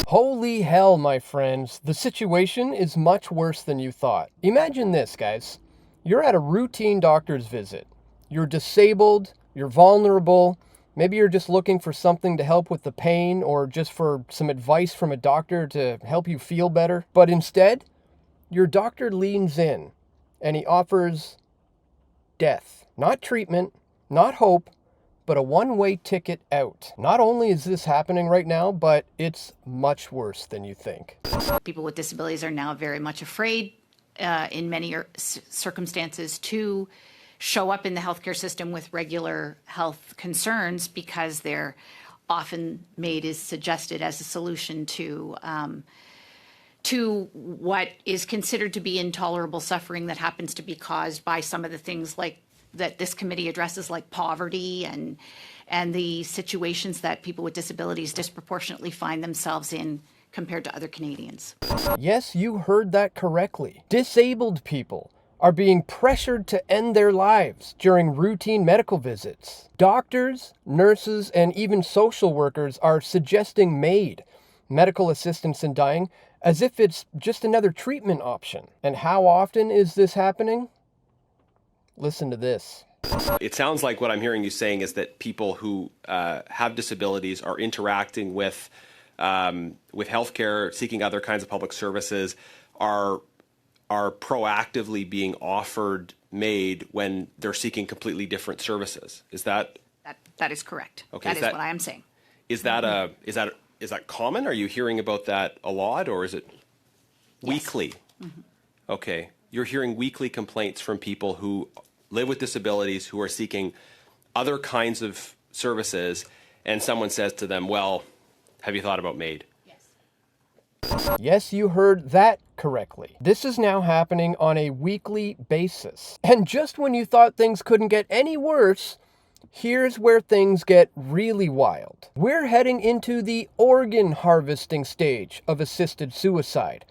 Holy hell, my friends. The situation is much worse than you thought. Imagine this, guys. You're at a routine doctor's visit. You're disabled, you're vulnerable, maybe you're just looking for something to help with the pain or just for some advice from a doctor to help you feel better. But instead, your doctor leans in and he offers death. Not treatment, not hope, but a one-way ticket out. Not only is this happening right now, but it's much worse than you think. People with disabilities are now very much afraid in many circumstances to show up in the healthcare system with regular health concerns because they're often made as suggested as a solution to what is considered to be intolerable suffering that happens to be caused by some of the things like that this committee addresses, like poverty and the situations that people with disabilities disproportionately find themselves in compared to other Canadians. Yes, you heard that correctly. Disabled people are being pressured to end their lives during routine medical visits. Doctors, nurses, and even social workers are suggesting MAID, medical assistance in dying, as if it's just another treatment option. And how often is this happening? Listen to this. It sounds like what I'm hearing you saying is that people who have disabilities are interacting with healthcare, seeking other kinds of public services, are proactively being offered MAID when they're seeking completely different services. Is that? That is correct. Okay, that is what I am saying. Is that is that common? Are you hearing about that a lot, or is it weekly? Mm-hmm. Okay, you're hearing weekly complaints from people who live with disabilities who are seeking other kinds of services, and someone says to them, well, have you thought about MAID? Yes. Yes, you heard that correctly. This is now happening on a weekly basis. And just when you thought things couldn't get any worse, here's where things get really wild. We're heading into the organ harvesting stage of assisted suicide.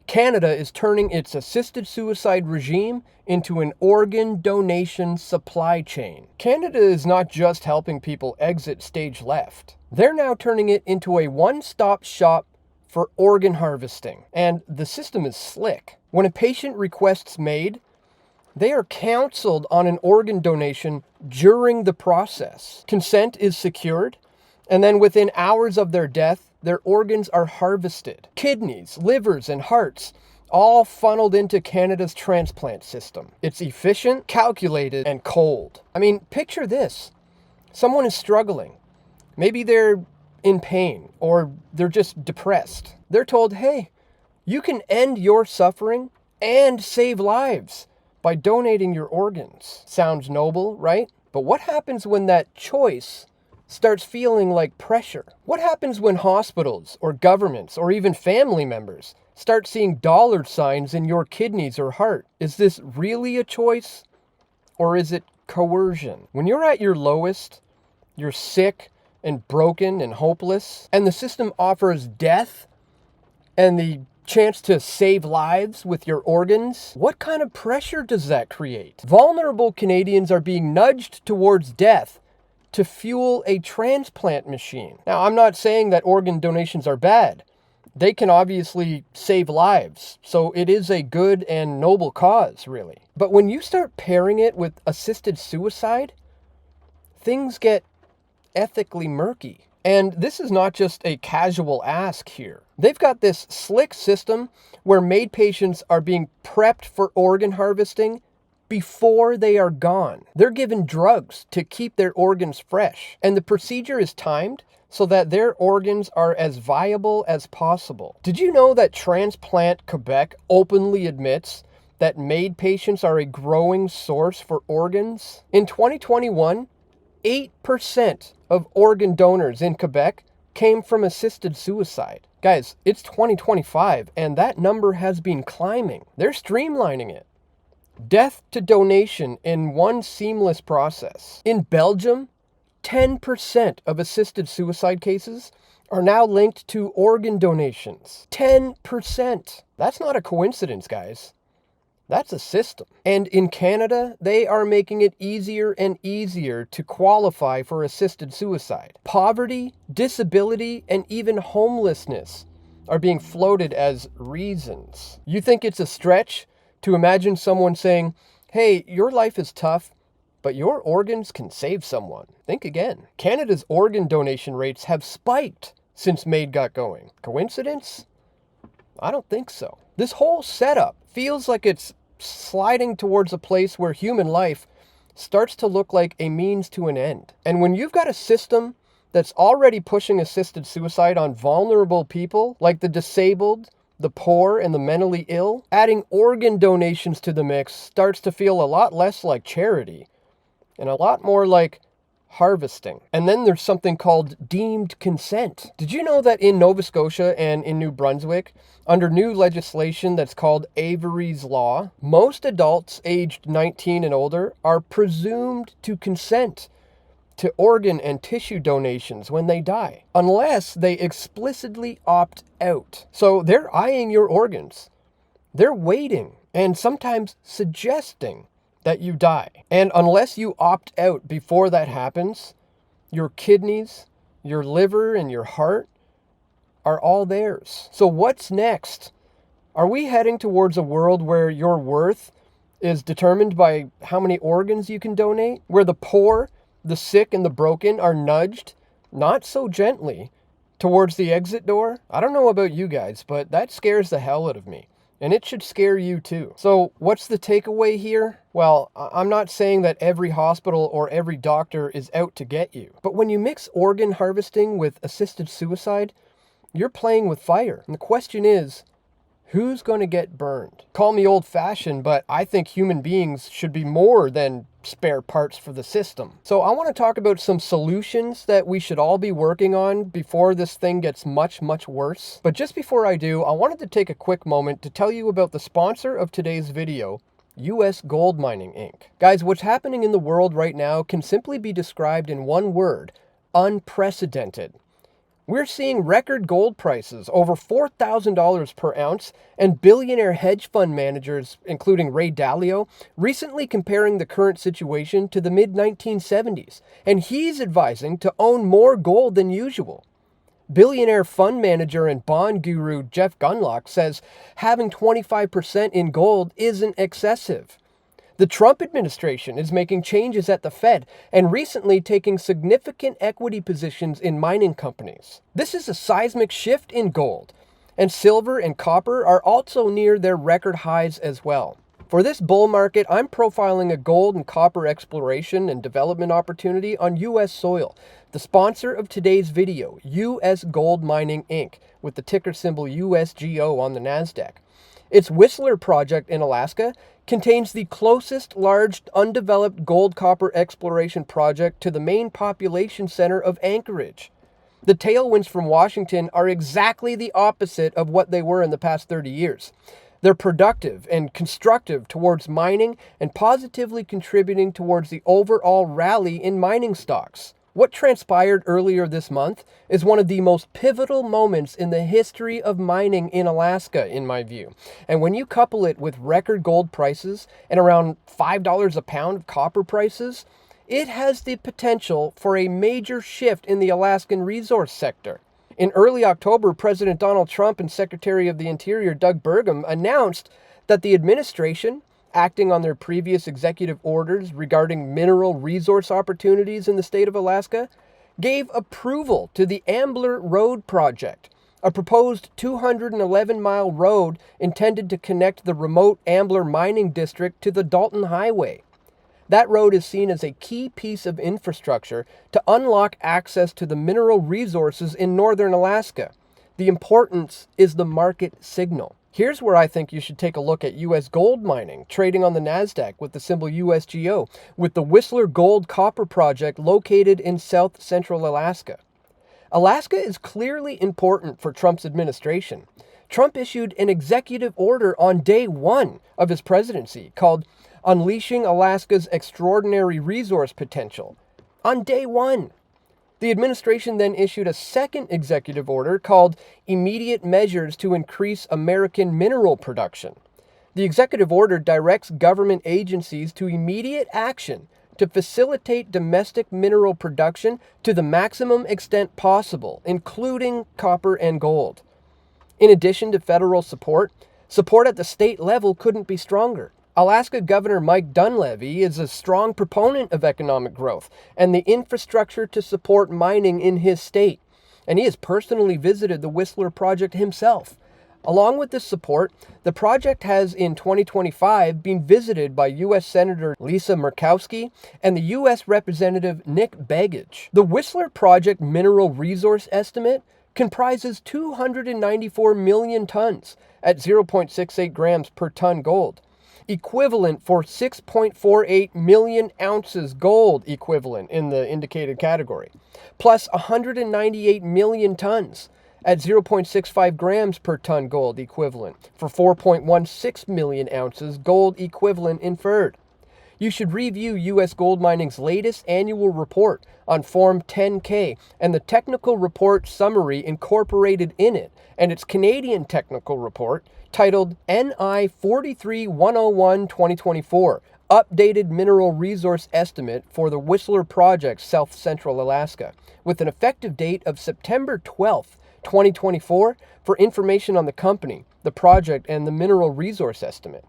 Canada is turning its assisted suicide regime into an organ donation supply chain. Canada is not just helping people exit stage left. They're now turning it into a one-stop shop for organ harvesting. And the system is slick. When a patient requests MAID, they are counseled on an organ donation during the process. Consent is secured, and then within hours of their death, their organs are harvested. Kidneys, livers, and hearts, all funneled into Canada's transplant system. It's efficient, calculated, and cold. I mean, picture this. Someone is struggling. Maybe they're in pain, or they're just depressed. They're told, hey, you can end your suffering and save lives by donating your organs. Sounds noble, right? But what happens when that choice starts feeling like pressure? What happens when hospitals or governments or even family members start seeing dollar signs in your kidneys or heart? Is this really a choice, or is it coercion? When you're at your lowest, you're sick and broken and hopeless, and the system offers death and the chance to save lives with your organs, what kind of pressure does that create? Vulnerable Canadians are being nudged towards death to fuel a transplant machine. Now, I'm not saying that organ donations are bad. They can obviously save lives, so it is a good and noble cause, really. But when you start pairing it with assisted suicide, things get ethically murky. And this is not just a casual ask here. They've got this slick system where MAID patients are being prepped for organ harvesting before they are gone. They're given drugs to keep their organs fresh, and the procedure is timed so that their organs are as viable as possible. Did you know that Transplant Quebec openly admits that MAID patients are a growing source for organs? In 2021, 8% of organ donors in Quebec came from assisted suicide. Guys, it's 2025, and that number has been climbing. They're streamlining it. Death to donation in one seamless process. In Belgium, 10% of assisted suicide cases are now linked to organ donations. 10%. That's not a coincidence, guys. That's a system. And in Canada, they are making it easier and easier to qualify for assisted suicide. Poverty, disability, and even homelessness are being floated as reasons. You think it's a stretch to imagine someone saying, hey, your life is tough, but your organs can save someone? Think again. Canada's organ donation rates have spiked since MAID got going. Coincidence? I don't think so. This whole setup feels like it's sliding towards a place where human life starts to look like a means to an end. And when you've got a system that's already pushing assisted suicide on vulnerable people, like the disabled, the poor, and the mentally ill, adding organ donations to the mix starts to feel a lot less like charity and a lot more like harvesting. And then there's something called deemed consent. Did you know that in Nova Scotia and in New Brunswick, under new legislation that's called Avery's Law, most adults aged 19 and older are presumed to consent to organ and tissue donations when they die, unless they explicitly opt out. So they're eyeing your organs. They're waiting and sometimes suggesting that you die. And unless you opt out before that happens, your kidneys, your liver, and your heart are all theirs. So what's next? Are we heading towards a world where your worth is determined by how many organs you can donate? Where the poor, the sick, and the broken are nudged, not so gently, towards the exit door? I don't know about you guys, but that scares the hell out of me. And it should scare you too. So what's the takeaway here? Well, I'm not saying that every hospital or every doctor is out to get you. But when you mix organ harvesting with assisted suicide, you're playing with fire. And the question is, who's going to get burned? Call me old-fashioned, but I think human beings should be more than spare parts for the system. So I want to talk about some solutions that we should all be working on before this thing gets much, much worse. But just before I do, I wanted to take a quick moment to tell you about the sponsor of today's video, US Gold Mining Inc. Guys, what's happening in the world right now can simply be described in one word: unprecedented. We're seeing record gold prices, over $4,000 per ounce, and billionaire hedge fund managers, including Ray Dalio, recently comparing the current situation to the mid-1970s, and he's advising to own more gold than usual. Billionaire fund manager and bond guru Jeff Gundlach says having 25% in gold isn't excessive. The Trump administration is making changes at the Fed and recently taking significant equity positions in mining companies. This is a seismic shift in gold, and silver and copper are also near their record highs as well. For this bull market, I'm profiling a gold and copper exploration and development opportunity on U.S. soil. The sponsor of today's video, US Gold Mining Inc., with the ticker symbol USGO on the NASDAQ. Its Whistler project in Alaska contains the closest large undeveloped gold-copper exploration project to the main population center of Anchorage. The tailwinds from Washington are exactly the opposite of what they were in the past 30 years. They're productive and constructive towards mining and positively contributing towards the overall rally in mining stocks. What transpired earlier this month is one of the most pivotal moments in the history of mining in Alaska, in my view. And when you couple it with record gold prices and around $5 a pound of copper prices, it has the potential for a major shift in the Alaskan resource sector. In early October, President Donald Trump and Secretary of the Interior Doug Burgum announced that the administration, acting on their previous executive orders regarding mineral resource opportunities in the state of Alaska, gave approval to the Ambler Road project, a proposed 211-mile road intended to connect the remote Ambler mining district to the Dalton Highway. That road is seen as a key piece of infrastructure to unlock access to the mineral resources in northern Alaska. The importance is the market signal. Here's where I think you should take a look at U.S. gold mining, trading on the NASDAQ with the symbol USGO, with the Whistler Gold Copper Project located in south central Alaska. Alaska is clearly important for Trump's administration. Trump issued an executive order on day one of his presidency called Unleashing Alaska's Extraordinary Resource Potential. On day one. The administration then issued a second executive order called Immediate Measures to Increase American Mineral Production. The executive order directs government agencies to immediate action to facilitate domestic mineral production to the maximum extent possible, including copper and gold. In addition to federal support at the state level couldn't be stronger. Alaska Governor Mike Dunleavy is a strong proponent of economic growth and the infrastructure to support mining in his state, and he has personally visited the Whistler project himself. Along with this support, the project has in 2025 been visited by U.S. Senator Lisa Murkowski and the U.S. Representative Nick Begich. The Whistler project mineral resource estimate comprises 294 million tons at 0.68 grams per ton gold, equivalent for 6.48 million ounces gold equivalent in the indicated category, plus 198 million tons at 0.65 grams per ton gold equivalent for 4.16 million ounces gold equivalent inferred. You should review U.S. Gold Mining's latest annual report on Form 10-K and the technical report summary incorporated in it, and its Canadian technical report titled NI 43-101-2024, Updated Mineral Resource Estimate for the Whistler Project, South Central Alaska, with an effective date of September 12th, 2024 for information on the company, the project, and the mineral resource estimate.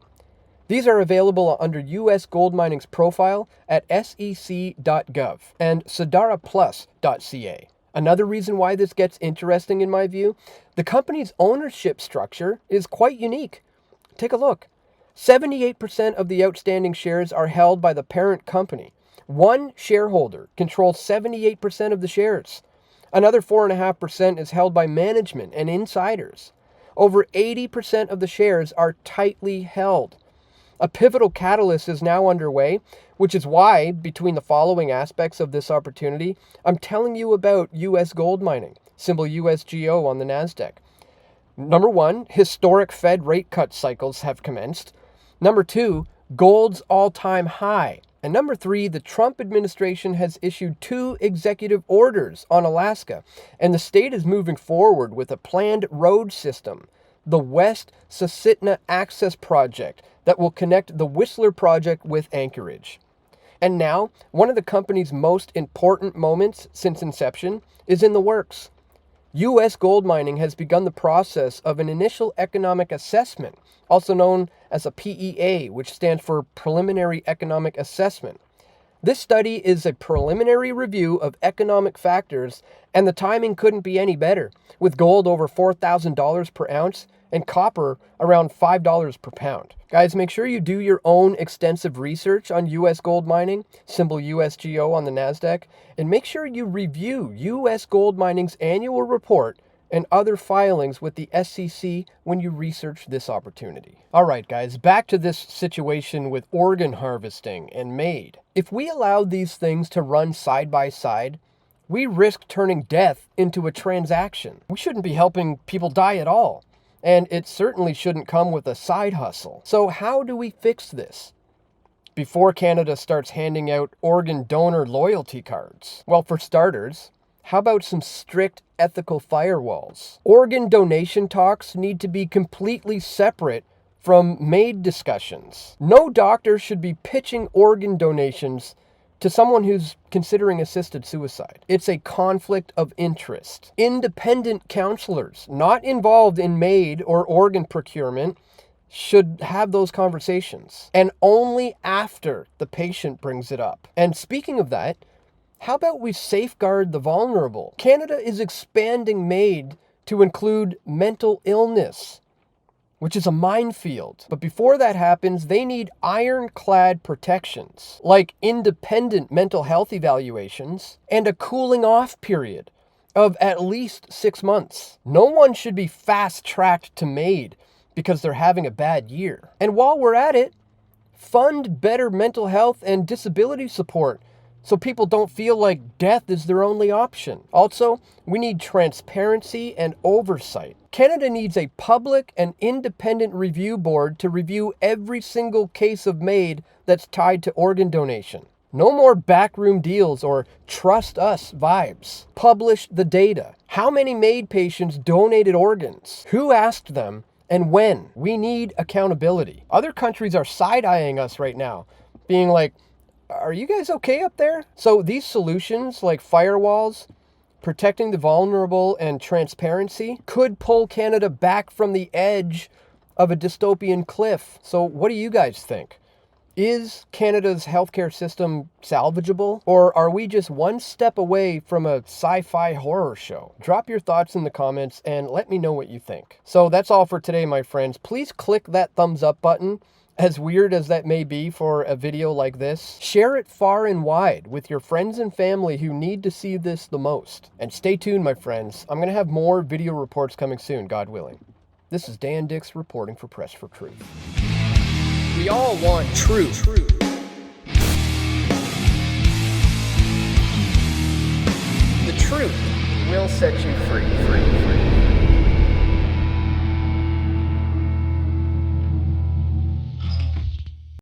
These are available under U.S. Gold Mining's profile at sec.gov and sadaraplus.ca. Another reason why this gets interesting in my view, the company's ownership structure is quite unique. Take a look. 78% of the outstanding shares are held by the parent company. One shareholder controls 78% of the shares. Another 4.5% is held by management and insiders. Over 80% of the shares are tightly held. A pivotal catalyst is now underway, which is why, between the following aspects of this opportunity, I'm telling you about U.S. Gold Mining, symbol USGO on the NASDAQ. Number one, historic Fed rate cut cycles have commenced. Number two, gold's all-time high. And number three, the Trump administration has issued 2 executive orders on Alaska, and the state is moving forward with a planned road system, the West Susitna Access Project, that will connect the Whistler project with Anchorage. And now, one of the company's most important moments since inception is in the works. U.S. Gold Mining has begun the process of an initial economic assessment, also known as a PEA, which stands for Preliminary Economic Assessment. This study is a preliminary review of economic factors, and the timing couldn't be any better, with gold over $4,000 per ounce and copper around $5 per pound. Guys, make sure you do your own extensive research on U.S. Gold Mining, symbol USGO on the NASDAQ, and make sure you review U.S. Gold Mining's annual report and other filings with the SEC when you research this opportunity. All right, guys, back to this situation with organ harvesting and MAID. If we allowed these things to run side by side, we risk turning death into a transaction. We shouldn't be helping people die at all. And it certainly shouldn't come with a side hustle. So how do we fix this before Canada starts handing out organ donor loyalty cards? Well, for starters, how about some strict ethical firewalls? Organ donation talks need to be completely separate from MAID discussions. No doctor should be pitching organ donations to someone who's considering assisted suicide. It's a conflict of interest. Independent counselors not involved in MAID or organ procurement should have those conversations, and only after the patient brings it up. And speaking of that, how about we safeguard the vulnerable? Canada is expanding MAID to include mental illness, which is a minefield. But before that happens, they need ironclad protections, like independent mental health evaluations and a cooling off period of at least 6 months. No one should be fast-tracked to MAID because they're having a bad year. And while we're at it, fund better mental health and disability support so people don't feel like death is their only option. Also, we need transparency and oversight. Canada needs a public and independent review board to review every single case of MAID that's tied to organ donation. No more backroom deals or trust us vibes. Publish the data. How many MAID patients donated organs? Who asked them? And when? We need accountability. Other countries are side-eyeing us right now, being like, are you guys okay up there? So these solutions like firewalls, protecting the vulnerable, and transparency could pull Canada back from the edge of a dystopian cliff. So what do you guys think? Is Canada's healthcare system salvageable, or are we just one step away from a sci-fi horror show? Drop your thoughts in the comments and let me know what you think. So that's all for today, my friends. Please click that thumbs up button. As weird as that may be for a video like this, share it far and wide with your friends and family who need to see this the most. And stay tuned, my friends. I'm going to have more video reports coming soon, God willing. This is Dan Dix reporting for Press for Truth. We all want truth. The truth will set you free.